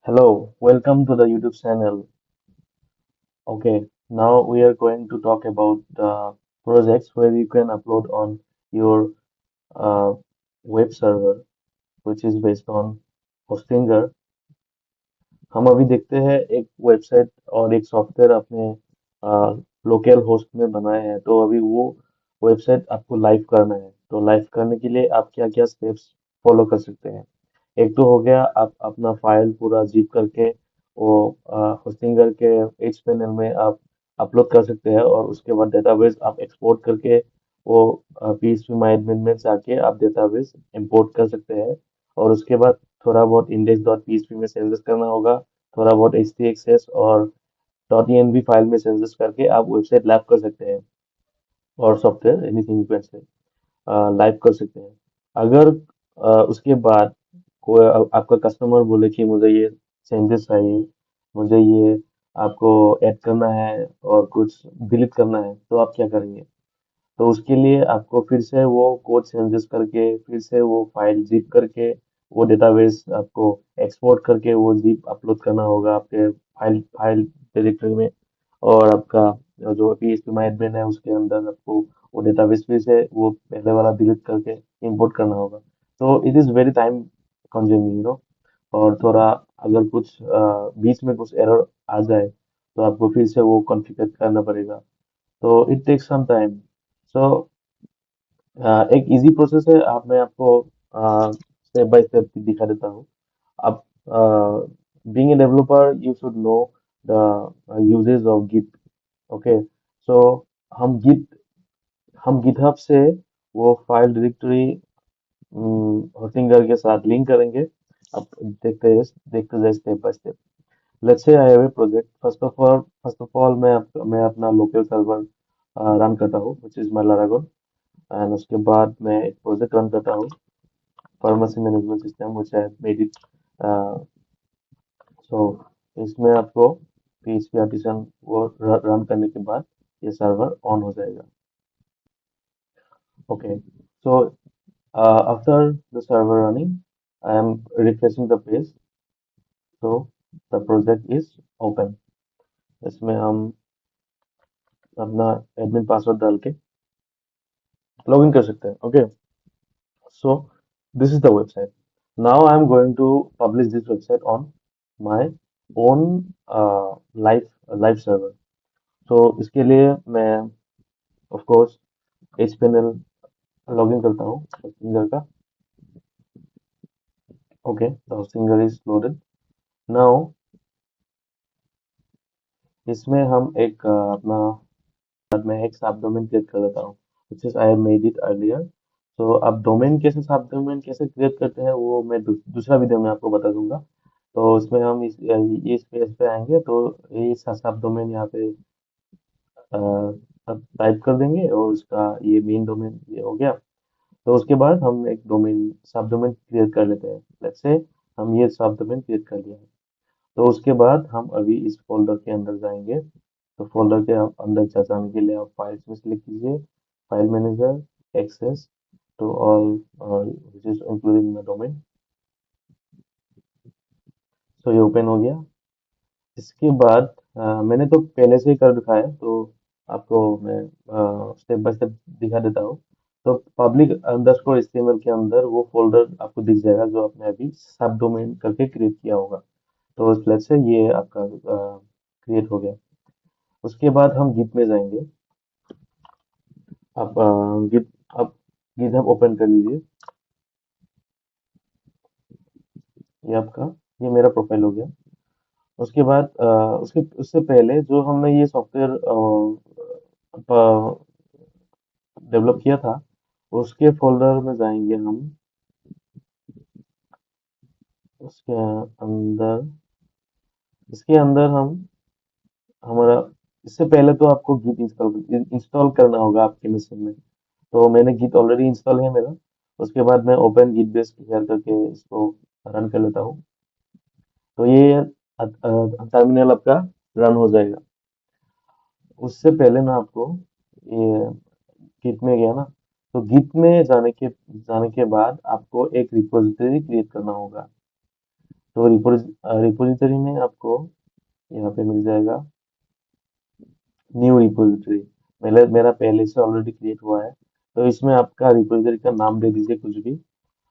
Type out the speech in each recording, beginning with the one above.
Hello, welcome to the YouTube channel. Okay, now we are going to talk about the projects where you can upload on your uh, web server, which is based on Hostinger. हम अभी देखते हैं एक website और एक software अपने local host में बनाए हैं, तो अभी वो वेबसाइट आपको लाइव करना है। तो लाइव करने के लिए आप क्या क्या स्टेप्स फॉलो कर सकते हैं। एक तो हो गया, आप अपना फाइल पूरा जिप करके वो होस्टिंगर के एच पैनल में आप अपलोड कर सकते हैं, और उसके बाद डेटाबेस आप एक्सपोर्ट करके वो पीएचपी माई एडमिन में जाके आप डेटाबेस इंपोर्ट कर सकते हैं। और उसके बाद थोड़ा बहुत इंडेक्स डॉट पीएचपी में चेंजेस करना होगा, थोड़ा बहुत एचटीएक्सएस और डॉट एनवी फाइल में चेंजेस करके आप वेबसाइट लैब कर सकते हैं, और software anything you can say live कर सकते हैं। अगर उसके बाद कोई आपका कस्टमर बोले कि मुझे ये चेंजेस चाहिए, मुझे ये आपको ऐड करना है और कुछ डिलीट करना है, तो आप क्या करेंगे। तो उसके लिए आपको फिर से वो कोड चेंजेस करके फिर से वो फाइल जिप करके वो डेटाबेस आपको एक्सपोर्ट करके वो जिप अपलोड करना होगा आपके फाइल फाइल डायरेक्टरी में। और आपका जो पीएचपी माई एडमिन है उसके अंदर आपको वो डेटाबेस फिर से वो पहले वाला डिलीट करके इंपोर्ट करना होगा। तो it is very time consuming और थोड़ा अगर कुछ बीच में कुछ एरर आ जाए तो आपको फिर से वो कॉन्फ़िगर करना पड़ेगा। तो इट टेक्स सम टाइम। सो एक इजी प्रोसेस है, आप मैं आपको स्टेप बाय स्टेप दिखा देता हूँ। आप being a developer you should know the usages of git. Okay, so हम गिट हम गिटहब से वो फाइल डायरेक्टरी होस्टिंगर के साथ लिंक करेंगे। अब देखते जाए step by step. Let's say I have a project. First of all मैं अपना लोकल सर्वर रन करता हूँ, विच इज माई लारागोन। एंड उसके बाद मैं एक प्रोजेक्ट रन करता हूँ, pharmacy management system, which I made it. So इसमें आपको पीएचपी आर्टिसन वो रन करने के बाद ये सर्वर ऑन हो जाएगा। Okay, so after the server running I am refreshing the page. So the project is open. इसमें हम अपना एडमिन पासवर्ड डाल के लॉग इन कर सकते हैं। Okay, so this is the website. Now I'm going to publish this website on my own live server. So इसके लिए मैं of course HPNL लॉगिन करता हूँ होस्टिंगर का। Okay, the hostinger is loaded. Now इसमें हम एक मैं एक सब डोमेन क्रिएट कर देता हूँ, which is I have made it earlier. तो अब डोमेन कैसे सब डोमेन कैसे क्रिएट करते हैं वो मैं दूसरा वीडियो में आपको बता दूंगा। तो उसमें हम इस पेज पे आएंगे, तो ये सब डोमेन यहाँ पे अब टाइप कर देंगे, और उसका ये मेन डोमेन ये हो गया। तो उसके बाद हम एक डोमेन सब डोमेन क्रिएट कर लेते हैं। लेट्स से हम ये सब डोमेन क्रिएट कर लिया है। तो उसके बाद हम अभी इस फोल्डर के अंदर जाएंगे। तो फोल्डर के अंदर जाने के लिए आप फाइल्स में क्लिक कीजिए, file manager, access to all which is including my domain. So ये ओपन हो गया। इसके बाद मैंने तो पहले से ही कर रखा है, तो आपको मैं स्टेप बाय स्टेप दिखा देता हूँ। तो पब्लिक अंडरस्कोर एचटीएमएल के अंदर वो फोल्डर आपको दिख जाएगा जो आपने अभी सब डोमेन करके क्रिएट किया होगा। तो लेट्स से ये आपका क्रिएट हो गया। उसके बाद हम गिट में जाएंगे। आप गिट आप गिटहब ओपन कर लीजिए। ये आपका ये मेरा प्रोफाइल हो गया। उसके बाद उसके उससे पहले जो हमने ये सॉफ्टवेयर डेवलप किया था, उसके फोल्डर में जाएंगे हम। उसके अंदर इसके अंदर हम हमारा इससे पहले तो आपको गिट इंस्टॉल इंस्टॉल करना होगा आपके मशीन में। तो मैंने गिट ऑलरेडी इंस्टॉल है मेरा। उसके बाद मैं ओपन गिट बेस क्लियर करके इसको रन कर लेता हूँ। तो ये टर्मिनल आपका रन हो जाएगा। उससे पहले ना आपको ये गिट में गया ना, तो गिट में जाने के बाद आपको एक रिपोजिटरी क्रिएट करना होगा। तो रिपोजिटरी में आपको यहाँ पे मिल जाएगा न्यू रिपोजिटरी। मेरा पहले से ऑलरेडी क्रिएट हुआ है। तो इसमें आपका रिपोजिटरी का नाम दे दीजिए कुछ भी।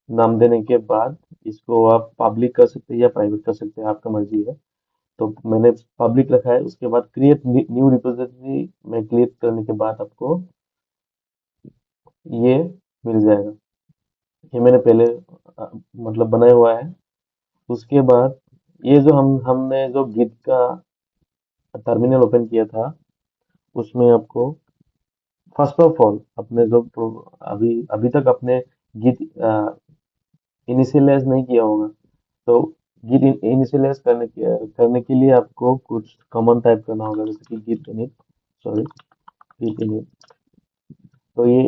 नाम देने के बाद इसको आप पब्लिक कर सकते हैं या प्राइवेट कर सकते हैं, आपका मर्जी है। तो मैंने पब्लिक रखा है। उसके बाद क्रिएट न्यू रिपोजिटरी में क्लिक करने के बाद आपको ये मिल जाएगा। ये मैंने पहले मतलब बनाया हुआ है। उसके बाद ये जो हमने जो गिट का टर्मिनल ओपन किया था, उसमें आपको फर्स्ट ऑफ ऑल अपने अभी अभी तक अपने गिट इनिशियलाइज नहीं किया होगा। तो गिट इनिशियलाइज करने के लिए आपको कुछ कमांड टाइप करना होगा, जैसे कि git init, sorry, git init. तो ये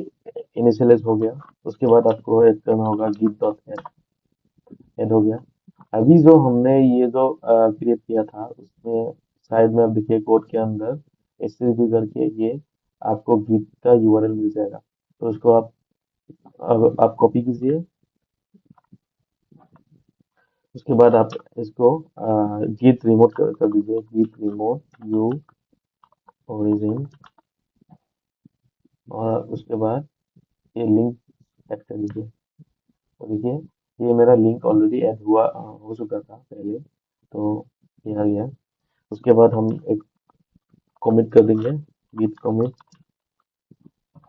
इनिशियलाइज हो गया। उसके बाद आपको ऐड करना होगा गिट डॉट ऐड। ऐड हो गया। अभी जो हमने ये जो क्रिएट किया था, उसमें साइड में आप देखिए कोड के अंदर एचटीटीपी करके ये आपको गिट का यूआरएल मिल जाएगा। तो उसको आप कॉपी कीजिए। उसके बाद आप इसको गिट रिमोट कर दीजिए, गिट रिमोट यू ओरिजिन। और उसके बाद ये लिंक ऐड कर दीजिए। तो देखिए ये मेरा लिंक ऑलरेडी ऐड हो चुका था पहले। तो ये आ गया। उसके बाद हम एक कमिट कर देंगे, गिट कमिट।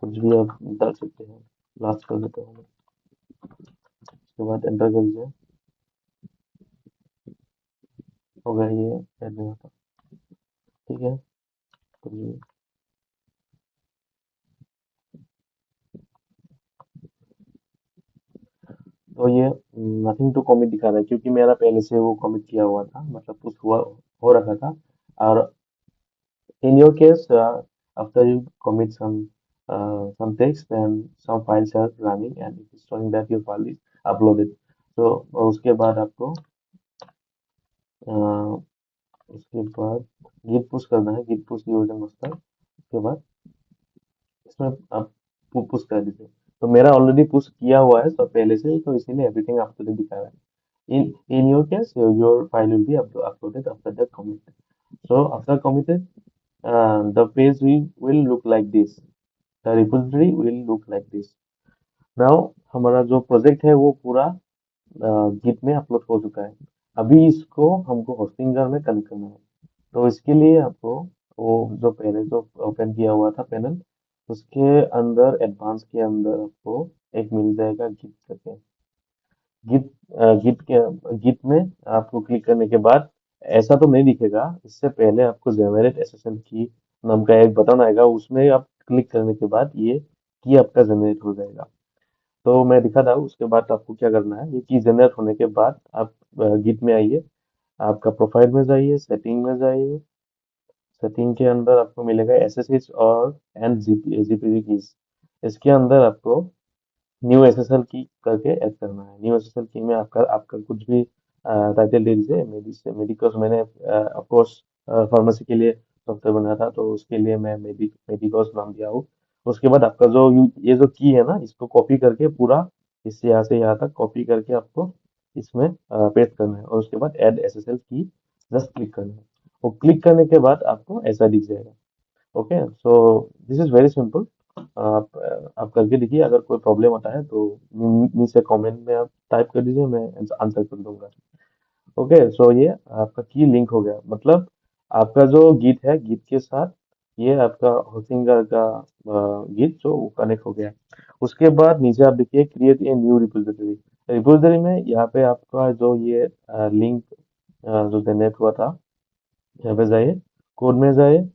कुछ भी आप डाल सकते हैं, लास्ट कर देता हूँ मैं। उसके बाद एंटर कर दीजिए। हो गया, ये ऐड नहीं होता। ठीक है। तो ये नथिंग टू कमिट दिखा रहा है, क्योंकि मेरा पहले से वो कमिट किया हुआ था, मतलब कुछ हुआ हो रखा था। और in your case, after you commit some text, then some files are running and it is showing that your file is uploaded. तो उसके बाद आपको uh, उसके बाद git push करना है, git push यूजर master। उसके बाद इसमें आप पुश कर दीजिए। तो मेरा ऑलरेडी पुश किया हुआ है सब पहले से ही, तो इसीलिए एवरीथिंग आपको दिखा रहा है। in your case, your file will be uploaded after the commit. So after committed, the page will look like this. The repository will look like this. Now हमारा जो प्रोजेक्ट है वो पूरा गिट में अपलोड हो चुका है। अभी इसको हमको होस्टिंगर में कनेक्ट करना है। तो इसके लिए आपको वो जो पहले जो ओपन किया हुआ था पैनल, उसके अंदर एडवांस के अंदर आपको एक मिल जाएगा गिट करके। गिट गिट में आपको क्लिक करने के बाद ऐसा तो नहीं दिखेगा। इससे पहले आपको जनरेट एसएसएल की नाम का एक बटन आएगा, उसमें आप क्लिक करने के बाद ये की आपका जनरेट हो जाएगा। तो मैं दिखा था। उसके बाद आपको क्या करना है, ये की जनरेट होने के बाद आप गिट में आइए, आपका प्रोफाइल में जाइए, सेटिंग में जाइए। सेटिंग के अंदर आपको मिलेगा एसएसएच और एंड जीपीजी कीज। इसके अंदर आपको न्यू एसएसएल की करके ऐड करना है। न्यू एसएसएल की में आपका आपका कुछ भी टाइटल दे दीजिए। मेडिकोस मैंने ऑफ कोर्स फार्मेसी के लिए सॉफ्टवेयर बनाया था, तो उसके लिए मैं मेडिकोस नाम दिया हूँ। उसके बाद आपका ये जो की है ना, इसको कॉपी करके पूरा इससे यहाँ से यहाँ तक कॉपी करके आपको इसमें पेस्ट करना है। और उसके बाद ऐड एसएसएल की जस्ट क्लिक करना है। वो क्लिक करने के बाद आपको ऐसा दिख जाएगा। Okay, so this is very simple. आप करके देखिए। अगर कोई प्रॉब्लम होता है तो नीचे कमेंट में आप टाइप कर दीजिए, मैं आंसर कर दूंगा। ओके, सो ये आपका की लिंक हो गया। मतलब आपका जो गीत है, गीत के साथ ये आपका होसिंगर का गीत जो कनेक्ट हो गया। उसके बाद नीचे आप देखिए create a new repository. Repository में यहाँ पे आपका जो ये लिंक जो जनरेट हुआ था, यहाँ पे जाइए, कोड में जाइए।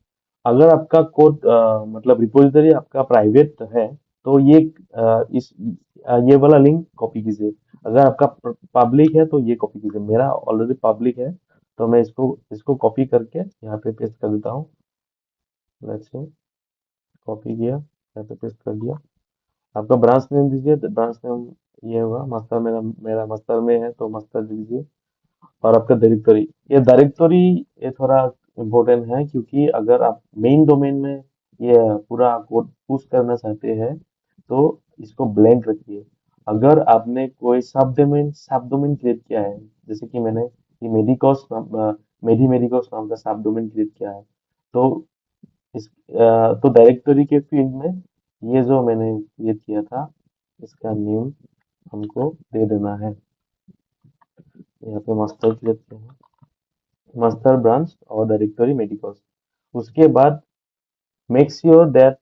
अगर आपका कोड मतलब रिपोजिटरी आपका प्राइवेट है, तो ये ये वाला लिंक कॉपी कीजिए। अगर आपका पब्लिक है तो ये कॉपी कीजिए। मेरा ऑलरेडी पब्लिक है, तो मैं इसको इसको कॉपी करके यहाँ पे पेस्ट कर देता हूँ। लेट्स से कॉपी किया, यहाँ पे पेस्ट कर दिया। आपका ब्रांच नेम दीजिए। ब्रांच नेम ये होगा मास्टर। मेरा मास्टर में है तो मास्टर दीजिए। और आपका डायरेक्टरी, ये थोड़ा इम्पोर्टेंट है, क्योंकि अगर आप मेन डोमेन में ये पूरा कोड पुश करना चाहते हैं तो इसको ब्लैंक रखिए। अगर आपने कोई सब डोमेन क्रिएट किया है, जैसे कि मैंने कि मेडिकोस नाम का सब डोमेन क्रिएट किया है। तो तो डायरेक्टरी के फील्ड में ये जो मैंने क्रिएट किया था इसका नेम हमको दे देना है। यहाँ पे मास्टर क्रिएट किया है, मास्टर ब्रांच और डायरेक्टरी मेडिकोस। उसके बाद मेक श्योर दैट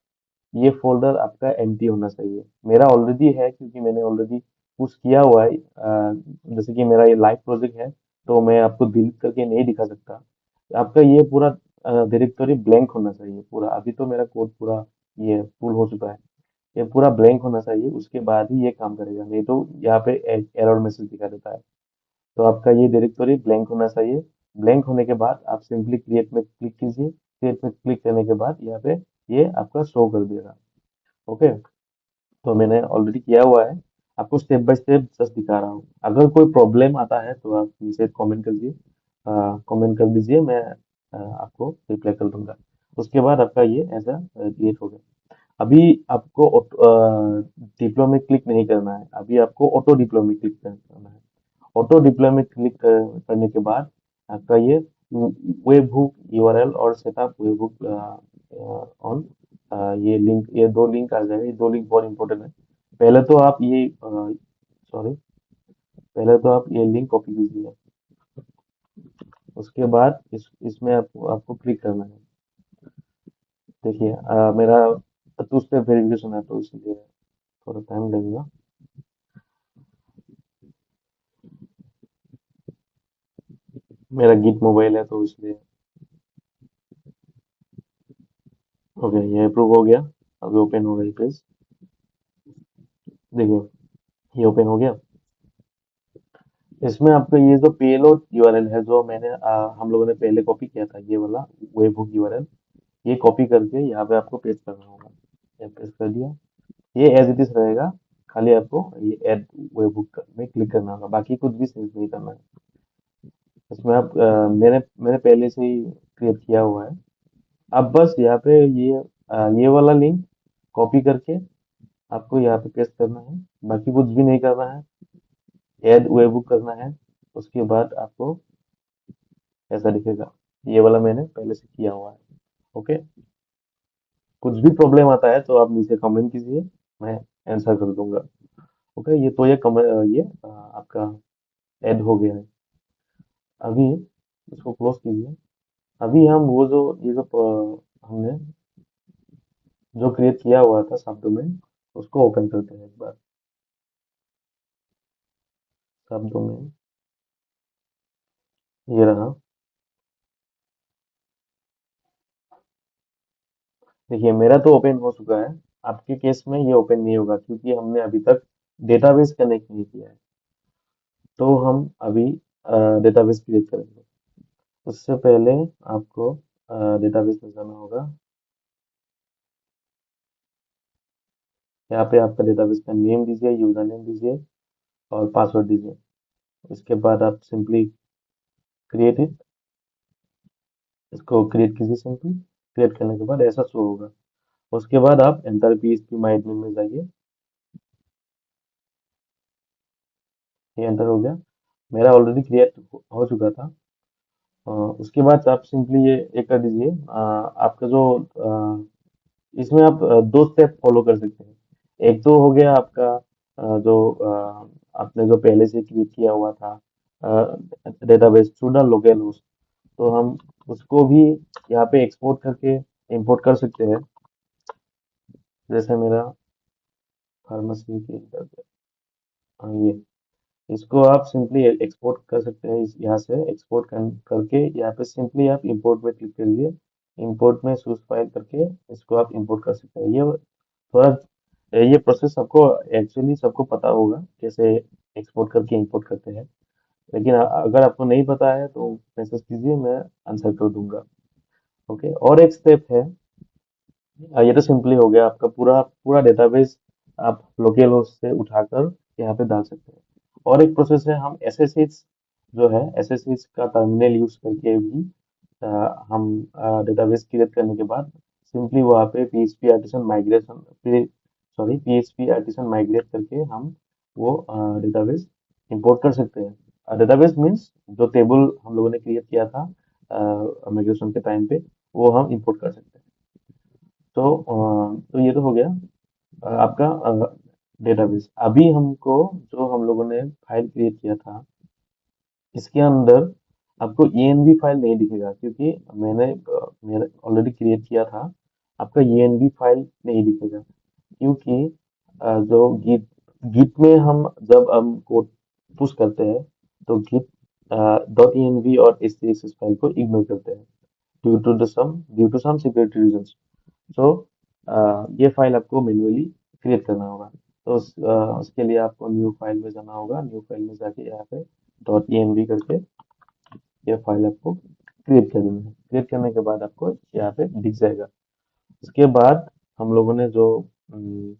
ये फोल्डर आपका एम्प्टी होना चाहिए। मेरा ऑलरेडी है क्योंकि मैंने ऑलरेडी पुश किया हुआ है। जैसे कि मेरा ये लाइव प्रोजेक्ट है तो मैं आपको डिलीट करके नहीं दिखा सकता। आपका ये पूरा डायरेक्टरी ब्लैंक होना चाहिए पूरा। अभी तो मेरा कोड पूरा ये फुल हो चुका है। ये पूरा ब्लैंक होना चाहिए, उसके बाद ही ये काम करेगा, नहीं तो यहाँ पे एरर मैसेज दिखा देता है। तो आपका ये डायरेक्टरी ब्लैंक होना चाहिए। ब्लैंक होने के बाद आप सिंपली क्रिएट में क्लिक कीजिए। क्रिएट में क्लिक करने के बाद यहाँ पे ये आपका शो कर देगा। ओके, तो मैंने ऑलरेडी किया हुआ है। आपको स्टेप बाय स्टेप जस्ट दिखा रहा हूँ। अगर कोई प्रॉब्लम आता है तो आप नीचे कमेंट कर दीजिए। कमेंट कर दीजिए, मैं आपको रिप्लाई कर दूंगा। उसके बाद आपका ये ऐसा क्रिएट हो गया। अभी आपको डिप्लो में क्लिक नहीं करना है, अभी आपको ऑटो डिप्लो में क्लिक करना है। ऑटो डिप्लॉय में क्लिक करने के बाद आपका ये वेब हुक यूआरएल और सेटअप वेब हुक ऑन, ये दो लिंक आ जाएगा। ये दो लिंक बहुत इंपॉर्टेंट है। पहले तो आप ये सॉरी पहले तो आप ये लिंक कॉपी कीजिए। उसके बाद इसमें आपको क्लिक करना है। देखिए मेरा टू स्टेप वेरिफिकेशन है तो इसलिए थोड़ा टाइम लगेगा। मेरा गिट मोबाइल है तो इसलिए। ओके, ये अप्रूव हो गया। अभी ओपन हो गई पेज। देखिए ये ओपन हो गया। इसमें आपका ये जो पेलोड यूआरएल है जो हम लोगों ने पहले कॉपी किया था, ये वाला वेबहुक यूआरएल, ये कॉपी करके यहाँ पे आपको पेस्ट करना होगा। ये पेस्ट कर दिया। ये एज इट इज रहेगा। खाली आपको ये ऐड वेबहुक में क्लिक करना होगा, बाकी कुछ भी चेंज नहीं करना है। इसमें आप मैंने पहले से ही क्रिएट किया हुआ है। अब बस यहाँ पे ये वाला लिंक कॉपी करके आपको यहाँ पे पेस्ट करना है। बाकी कुछ भी नहीं करना है। ऐड वेबहुक करना है। उसके बाद आपको ऐसा दिखेगा। ये वाला मैंने पहले से किया हुआ है। ओके, कुछ भी प्रॉब्लम आता है तो आप नीचे कमेंट कीजिए, मैं आंसर कर दूंगा। ओके, ये आपका ऐड हो गया है। अभी इसको क्लोज कीजिए। अभी हम वो जो ये जो हमने जो क्रिएट किया हुआ था सब डोमेन, उसको ओपन करते हैं एक बार। सब डोमेन ये रहा। देखिए मेरा तो ओपन हो चुका है। आपके केस में ये ओपन नहीं होगा क्योंकि हमने अभी तक डेटाबेस कनेक्ट नहीं किया है। तो हम अभी डेटाबेस क्रिएट करेंगे। उससे पहले आपको डेटाबेस में जाना होगा। यहाँ पे आपका डेटाबेस का नेम दीजिए, यूजर नेम दीजिए और पासवर्ड दीजिए। इसके बाद आप सिंपली क्रिएट इट, इसको क्रिएट कीजिए। सिंपली क्रिएट करने के बाद ऐसा शो होगा। उसके बाद आप एंटर पीएचपी माय एडमिन में जाइए। ये एंटर हो गया। मेरा ऑलरेडी क्रिएट हो चुका था। उसके बाद आप सिंपली ये एक कर दीजिए। आपका जो इसमें आप दो स्टेप फॉलो कर सकते हैं। एक तो हो गया आपका आपने जो पहले से क्रिएट किया हुआ था डेटाबेस सुडा लोकल होस्ट, तो हम उसको भी यहाँ पे एक्सपोर्ट करके इंपोर्ट कर सकते हैं। जैसे मेरा फार्मेसी के ये इसको आप सिंपली एक्सपोर्ट कर सकते हैं। यहाँ से एक्सपोर्ट करके यहाँ पे सिंपली आप इंपोर्ट में क्लिक करिए। इंपोर्ट में सोर्स फाइल करके इसको आप इंपोर्ट कर सकते हैं। ये प्रोसेस सबको एक्चुअली सबको पता होगा कैसे एक्सपोर्ट करके इंपोर्ट करते हैं। लेकिन अगर आपको नहीं पता है तो मैसेज कीजिए, मैं आंसर कर दूंगा। ओके, और एक स्टेप है। ये तो सिंपली हो गया आपका पूरा पूरा डेटाबेस आप लोकल होस्ट से उठाकर यहाँ पे डाल सकते हैं। और एक प्रोसेस है, हम एसएसएच जो है एसएसएच का टर्मिनल यूज करके भी अ, हम डेटाबेस क्रिएट करने के बाद सिंपली वहाँ पे पीएचपी आर्टिसन माइग्रेट करके हम वो डेटाबेस इंपोर्ट कर सकते हैं। डेटाबेस मीन्स जो टेबल हम लोगों ने क्रिएट किया था मिग्रेशन के टाइम पे, वो हम इंपोर्ट कर सकते हैं। तो ये तो हो गया आपका डेटाबेस। अभी हमको जो हम लोगों ने फाइल क्रिएट किया था, इसके अंदर आपको ENV फाइल नहीं दिखेगा, क्योंकि मैंने ऑलरेडी क्रिएट किया था। आपका ENV फाइल नहीं दिखेगा, क्योंकि जो गिट गिट में हम जब हम कोड पुश करते हैं, तो गिट .env और htaccess फाइल को इग्नोर करते हैं due to some security reasons. तो ये फाइल आपको मैन्युअली क्रिएट करना होगा। तो उसके लिए आपको न्यू फाइल में जाना होगा। न्यू फाइल में जाके यहाँ पे .env करके ये फाइल आपको क्रिएट कर देनी है। क्रिएट करने के बाद आपको यहाँ पे दिख जाएगा। उसके बाद हम लोगों ने जो अम,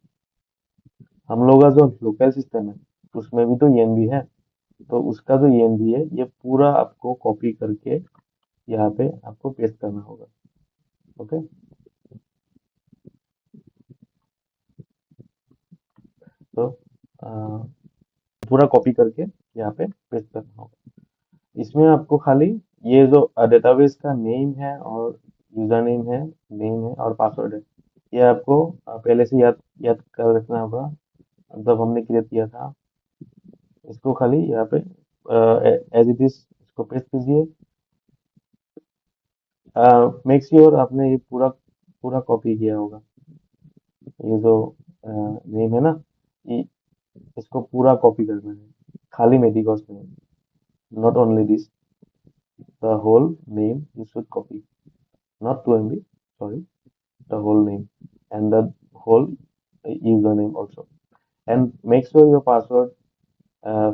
हम लोग का जो लोकल सिस्टम है, उसमें भी तो ENV है। तो उसका जो ENV है, ये पूरा आपको कॉपी करके यहाँ पे आपको पेस्ट करना होगा। ओके। तो अ, पूरा कॉपी करके यहाँ पे पेस्ट करना होगा। इसमें आपको खाली ये जो डेटाबेस का नेम है और यूजर नेम है और पासवर्ड है, ये आपको पहले से याद याद कर रखना होगा। जब हमने क्रिएट किया था, इसको खाली यहाँ पे एज इट इज इसको पेस्ट कीजिए। मेक श्योर आपने ये पूरा पूरा कॉपी किया होगा। ये जो नेम है ना, ये इसको पूरा कॉपी करना है, खाली मेडिकॉस नहीं, not only this, the whole name you should copy, not 2 MB, sorry, the whole name and the whole username also. And make sure your password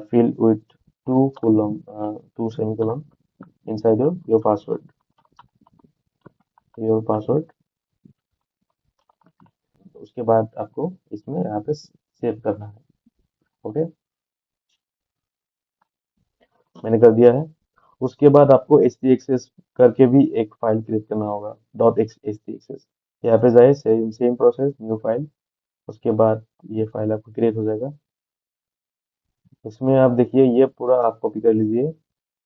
filled with two semicolon inside your password. Your password, उसके बाद आपको इसमें यहाँ पे save करना है। Okay, मैंने कर दिया है। उसके बाद आपको htaccess करके भी एक फाइल क्रिएट करना होगा, htaccess। यहाँ पे जाए, same same process, new file. उसके बाद ये फाइल आपको क्रिएट हो जाएगा। इसमें आप देखिए, ये पूरा आप कॉपी कर लीजिए।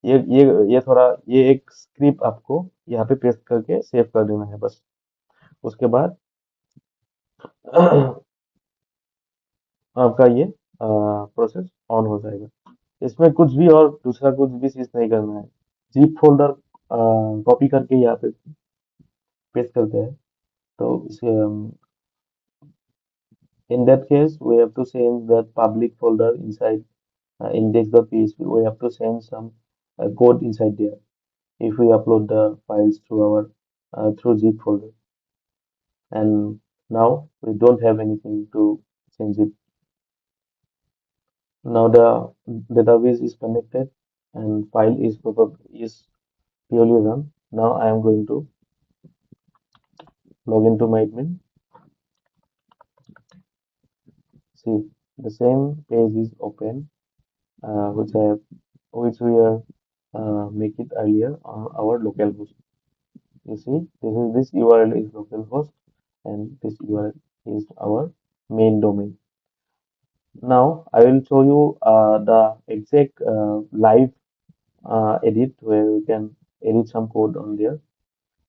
ये एक स्क्रिप्ट आपको यहाँ पे पेस्ट करके सेव कर देना है बस। उसके बाद आपका ये प्रोसेस ऑन हो जाएगा। इसमें कुछ भी और दूसरा कुछ भी चीज नहीं करना है। जिप फोल्डर कॉपी करके यहाँ पे पेस्ट करते हैं। तो in that case we have to change that public folder inside index.php. We have to send some code inside there if we upload the files through our through zip folder. And now we don't have anything to change it. Now the database is connected and file is purely run. Now I am going to log into my admin. See, the same page is open, which we are make it earlier on our local host. You see, this URL is localhost and this URL is our main domain. Now I will show you the exact live edit where we can edit some code on there.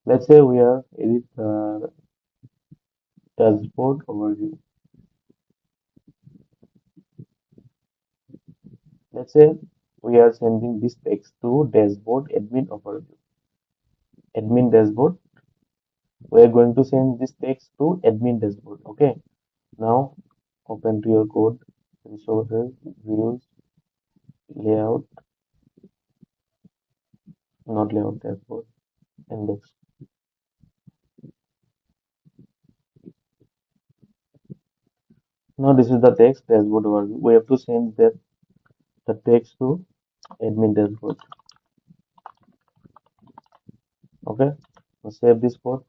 Let's say we are edit dashboard overview. Let's say we are sending this text to dashboard admin overview. Admin dashboard. We are going to send this text to admin dashboard. Okay. Now open to your code, resources, views, layout, not layout dashboard, index. Now this is the text dashboard overview. We have to change that the text to admin dashboard. Okay. Now save this code.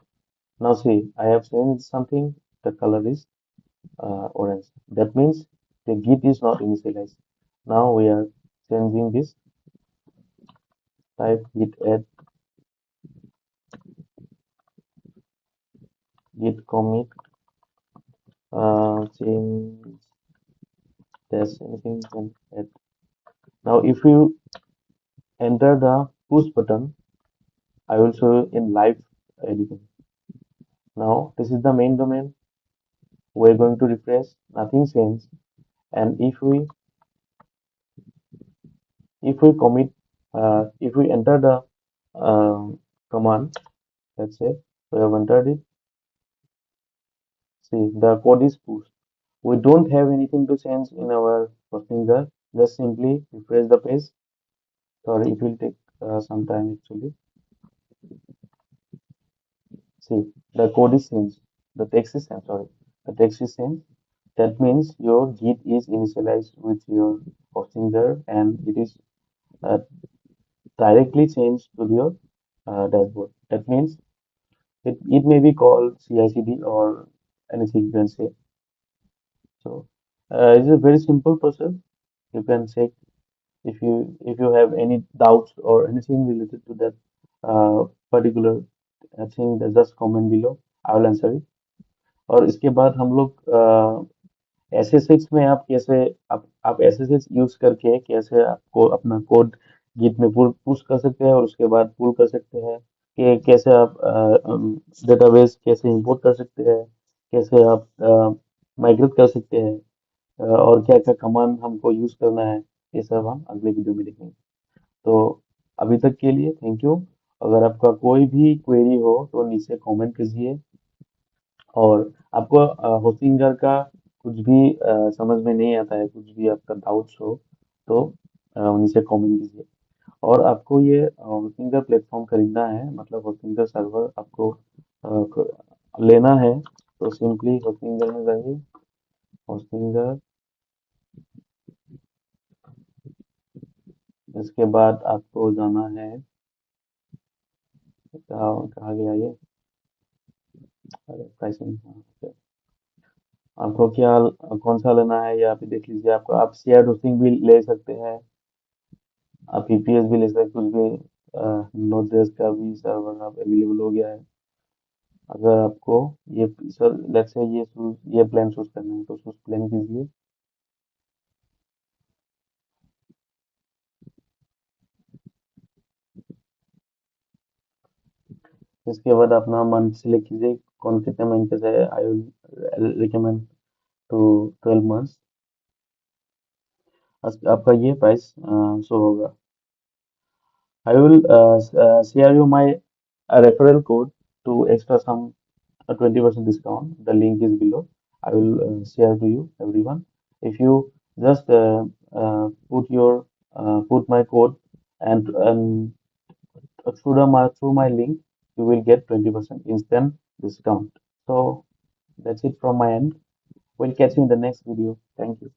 Now see, I have changed something. The color is orange. That means the git is not initialized. Now we are changing this. Type git add git commit change dash anything can add. Now if you enter the push button. I will show you in live editing. Now this is the main domain. We're going to refresh, nothing changed. And if we enter the command, let's say we have entered it. See, the code is pushed. We don't have anything to change in our finger. Just simply refresh the page. Sorry, it will take some time actually. See, the code is changed. The text is changed. Sorry, the text is changed. That means your Git is initialized with your finger, and it is uh, directly changed to your dashboard. That means it may be called CI/CD or anything you can say. So it's a very simple process. You can check if you have any doubts or anything related to that particular thing, that just comment below. I will answer it. और इसके बाद हम लोग SSH में आप कैसे आप SSH use करके कैसे आपको अपना कोड गिट में पुश कर सकते हैं और उसके बाद पुल कर सकते हैं कि कैसे आप डेटाबेस कैसे इंपोर्ट कर सकते हैं, कैसे आप माइग्रेट कर सकते हैं, और क्या क्या कमांड हमको यूज करना है, ये सब हम अगले वीडियो में देखेंगे। तो अभी तक के लिए थैंक यू। अगर आपका कोई भी क्वेरी हो तो नीचे कमेंट कीजिए, और आपको होस्टिंगर का कुछ भी समझ में नहीं आता है, कुछ भी आपका डाउट्स हो तो नीचे कमेंट कीजिए। और आपको ये होस्टिंगर प्लेटफॉर्म खरीदना है, मतलब होस्टिंगर सर्वर आपको लेना है, तो सिंपली होस्टिंगर में जाइए। होस्टिंगर, इसके बाद आपको जाना है, कहाँ कहाँ गया ये, अरे प्राइसिंग। आपको क्या कौन सा लेना है ये आप ही देख लीजिए। आपको आप शेयर होस्टिंग भी ले सकते हैं, आप ईपीएस भी ले सकते हैं, कुछ भी नोड.जेएस का भी सर्वर आप अवेलेबल हो गया है। अगर आपको ये सर लेट्स से ये प्लान चूज करना है तो चूज प्लान कीजिए। इसके बाद अपना मंथ सिलेक्ट कीजिए, कौन कितने महीने से है। I will recommend to 12 months. आपका ये प्राइस शो होगा। I will share you my referral code to extra some 20% discount. The link is below. I will share to you everyone. If you just put my code and through my link, you will get 20% instant discount. So that's it from my end. We'll catch you in the next video. Thank you.